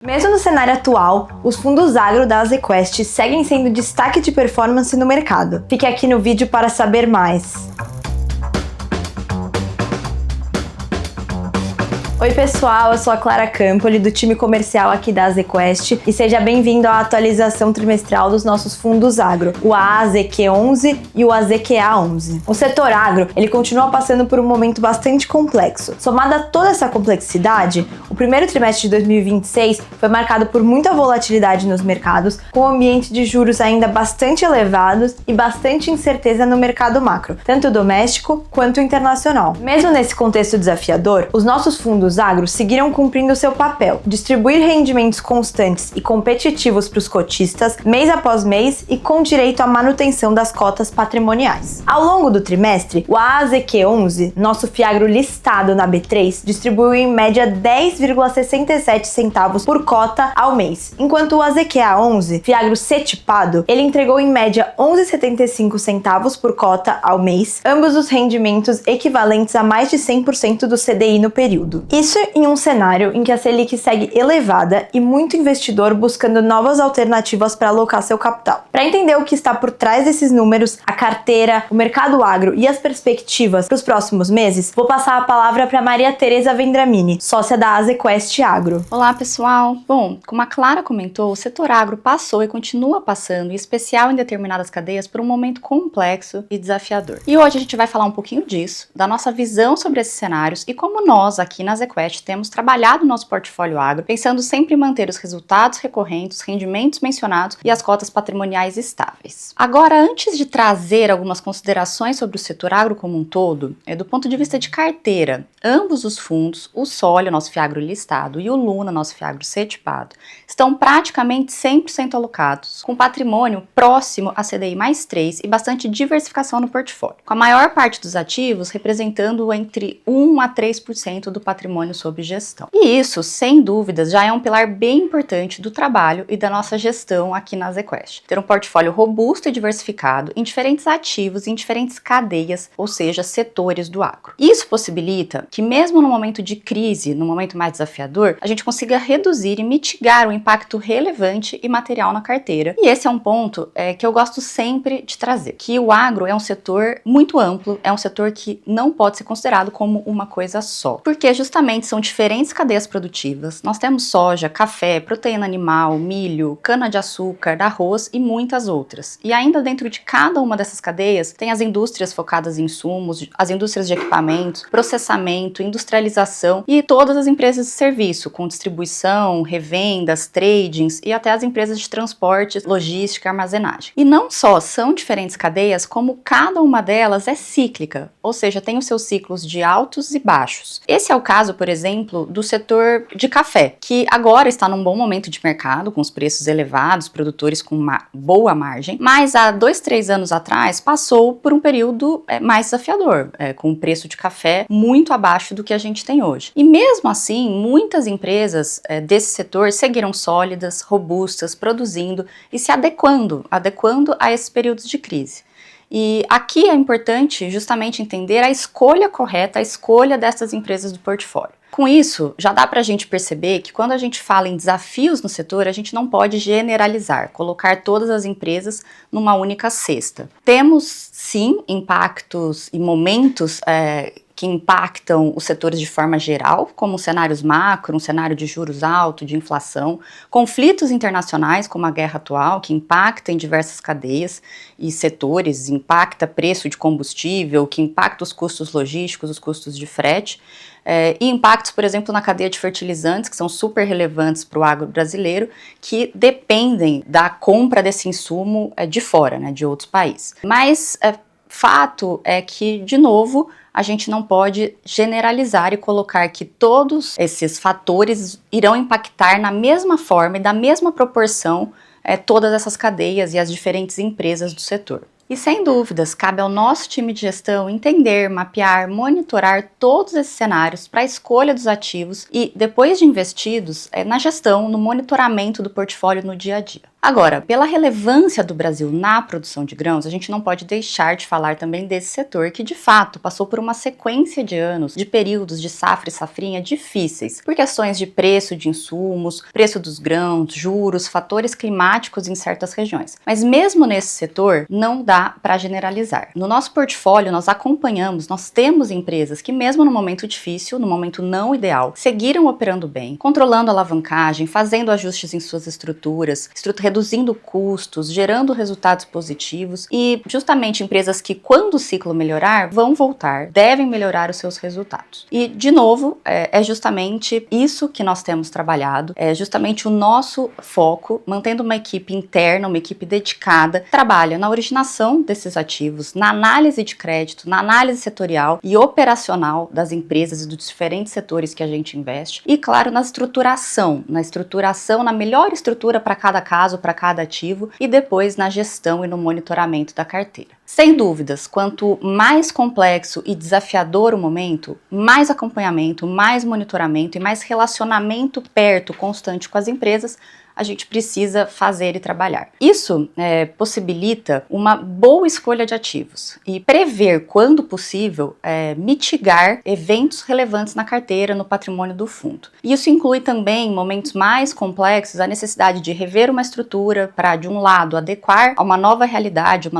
Mesmo no cenário atual, os fundos agro da Azequest seguem sendo destaque de performance no mercado. Fique aqui no vídeo para saber mais. Oi pessoal, eu sou a Clara Campoli do time comercial aqui da Azequest e seja bem-vindo à atualização trimestral dos nossos fundos agro, o AAZQ11 e o AZQA11. O setor agro, ele continua passando por um momento bastante complexo. Somada a toda essa complexidade, o primeiro trimestre de 2026 foi marcado por muita volatilidade nos mercados, com um ambiente de juros ainda bastante elevados e bastante incerteza no mercado macro, tanto doméstico quanto internacional. Mesmo nesse contexto desafiador, os nossos fundos agro seguiram cumprindo seu papel, distribuir rendimentos constantes e competitivos para os cotistas, mês após mês e com direito à manutenção das cotas patrimoniais. Ao longo do trimestre, o AAZQ11, nosso fiagro listado na B3, distribuiu em média 10,67 centavos por cota ao mês, enquanto o AZQA11, fiagro C-tipado, ele entregou em média 11,75 centavos por cota ao mês, ambos os rendimentos equivalentes a mais de 100% do CDI no período. Isso em um cenário em que a Selic segue elevada e muito investidor buscando novas alternativas para alocar seu capital. Para entender o que está por trás desses números, a carteira, o mercado agro e as perspectivas para os próximos meses, vou passar a palavra para Maria Tereza Vendramini, sócia da Azequest Agro. Olá pessoal! Bom, como a Clara comentou, o setor agro passou e continua passando, em especial em determinadas cadeias, por um momento complexo e desafiador. E hoje a gente vai falar um pouquinho disso, da nossa visão sobre esses cenários e como nós aqui na Azequest temos trabalhado nosso portfólio agro, pensando sempre em manter os resultados recorrentes, os rendimentos mencionados e as cotas patrimoniais estáveis. Agora, antes de trazer algumas considerações sobre o setor agro como um todo, do ponto de vista de carteira, ambos os fundos, o Sólio, nosso fiagro listado, e o Luna, nosso fiagro C-tipado, estão praticamente 100% alocados, com patrimônio próximo a CDI mais 3 e bastante diversificação no portfólio, com a maior parte dos ativos representando entre 1 a 3% do patrimônio sob gestão. E isso, sem dúvidas, já é um pilar bem importante do trabalho e da nossa gestão aqui na Azequest. Ter um portfólio robusto e diversificado em diferentes ativos, em diferentes cadeias, ou seja, setores do agro. Isso possibilita que mesmo no momento de crise, no momento mais desafiador, a gente consiga reduzir e mitigar o impacto relevante e material na carteira. E esse é um ponto que eu gosto sempre de trazer, que o agro é um setor muito amplo, é um setor que não pode ser considerado como uma coisa só, porque justamente são diferentes cadeias produtivas. Nós temos soja, café, proteína animal, milho, cana-de-açúcar, arroz e muitas outras. E ainda dentro de cada uma dessas cadeias tem as indústrias focadas em insumos, as indústrias de equipamentos, processamento, industrialização e todas as empresas de serviço, com distribuição, revendas, tradings e até as empresas de transporte, logística e armazenagem. E não só são diferentes cadeias, como cada uma delas é cíclica, ou seja, tem os seus ciclos de altos e baixos. Esse é o caso, por exemplo, do setor de café, que agora está num bom momento de mercado, com os preços elevados, produtores com uma boa margem, mas há 2, 3 anos atrás passou por um período mais desafiador, com o preço de café muito abaixo do que a gente tem hoje. E mesmo assim, muitas empresas desse setor seguiram sólidas, robustas, produzindo e se adequando a esses períodos de crise. E aqui é importante justamente entender a escolha correta, a escolha dessas empresas do portfólio. Com isso, já dá para a gente perceber que quando a gente fala em desafios no setor, a gente não pode generalizar, colocar todas as empresas numa única cesta. Temos, sim, impactos e momentos que impactam os setores de forma geral, como cenários macro, um cenário de juros altos, de inflação, conflitos internacionais, como a guerra atual, que impacta em diversas cadeias e setores, impacta preço de combustível, que impacta os custos logísticos, os custos de frete, e impactos, por exemplo, na cadeia de fertilizantes, que são super relevantes para o agro brasileiro, que dependem da compra desse insumo de fora, de outros países. Mas fato é que, de novo, a gente não pode generalizar e colocar que todos esses fatores irão impactar na mesma forma e da mesma proporção todas essas cadeias e as diferentes empresas do setor. E sem dúvidas, cabe ao nosso time de gestão entender, mapear, monitorar todos esses cenários para a escolha dos ativos e, depois de investidos, na gestão, no monitoramento do portfólio no dia a dia. Agora, pela relevância do Brasil na produção de grãos, a gente não pode deixar de falar também desse setor que, de fato, passou por uma sequência de anos, de períodos de safra e safrinha difíceis, por questões de preço de insumos, preço dos grãos, juros, fatores climáticos em certas regiões. Mas mesmo nesse setor, não dá para generalizar. No nosso portfólio, nós acompanhamos, nós temos empresas que mesmo no momento difícil, no momento não ideal, seguiram operando bem, controlando a alavancagem, fazendo ajustes em suas estruturas, reduzindo custos, gerando resultados positivos e justamente empresas que, quando o ciclo melhorar, vão voltar, devem melhorar os seus resultados. E, de novo, é justamente isso que nós temos trabalhado, é justamente o nosso foco, mantendo uma equipe interna, uma equipe dedicada, trabalha na originação desses ativos, na análise de crédito, na análise setorial e operacional das empresas e dos diferentes setores que a gente investe e, claro, na estruturação, na melhor estrutura para cada caso, para cada ativo e depois na gestão e no monitoramento da carteira. Sem dúvidas, quanto mais complexo e desafiador o momento, mais acompanhamento, mais monitoramento e mais relacionamento perto, constante com as empresas, a gente precisa fazer e trabalhar. Isso possibilita uma boa escolha de ativos e prever, quando possível, mitigar eventos relevantes na carteira, no patrimônio do fundo. Isso inclui também, em momentos mais complexos, a necessidade de rever uma estrutura para, de um lado, adequar a uma nova realidade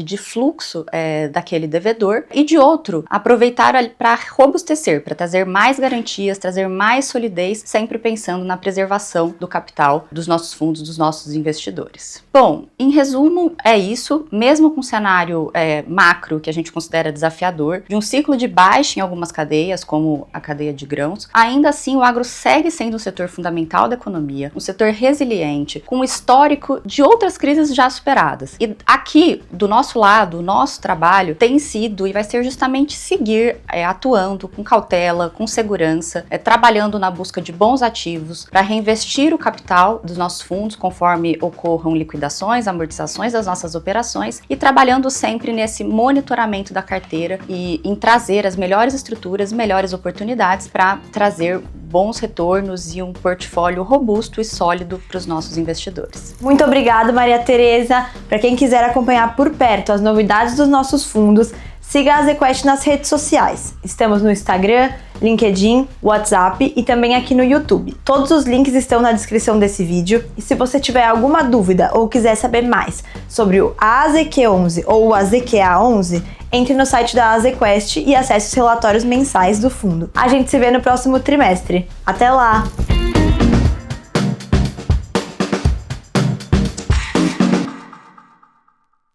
de fluxo daquele devedor e, de outro, aproveitar para robustecer, para trazer mais garantias, trazer mais solidez, sempre pensando na preservação do capital dos nossos fundos, dos nossos investidores. Bom, em resumo, é isso. Mesmo com um cenário macro que a gente considera desafiador, de um ciclo de baixa em algumas cadeias, como a cadeia de grãos, ainda assim o agro segue sendo um setor fundamental da economia, um setor resiliente, com um histórico de outras crises já superadas. E aqui, do nosso lado, o nosso trabalho tem sido e vai ser justamente seguir atuando com cautela, com segurança, trabalhando na busca de bons ativos para reinvestir o capital dos nossos fundos conforme ocorram liquidações, amortizações das nossas operações e trabalhando sempre nesse monitoramento da carteira e em trazer as melhores estruturas, melhores oportunidades para trazer bons retornos e um portfólio robusto e sólido para os nossos investidores. Muito obrigada, Maria Tereza. Para quem quiser acompanhar por perto as novidades dos nossos fundos, siga a Azequest nas redes sociais. Estamos no Instagram, LinkedIn, WhatsApp e também aqui no YouTube. Todos os links estão na descrição desse vídeo e se você tiver alguma dúvida ou quiser saber mais sobre o AZQ11 ou o AZQA11, entre no site da Azequest e acesse os relatórios mensais do fundo. A gente se vê no próximo trimestre. Até lá!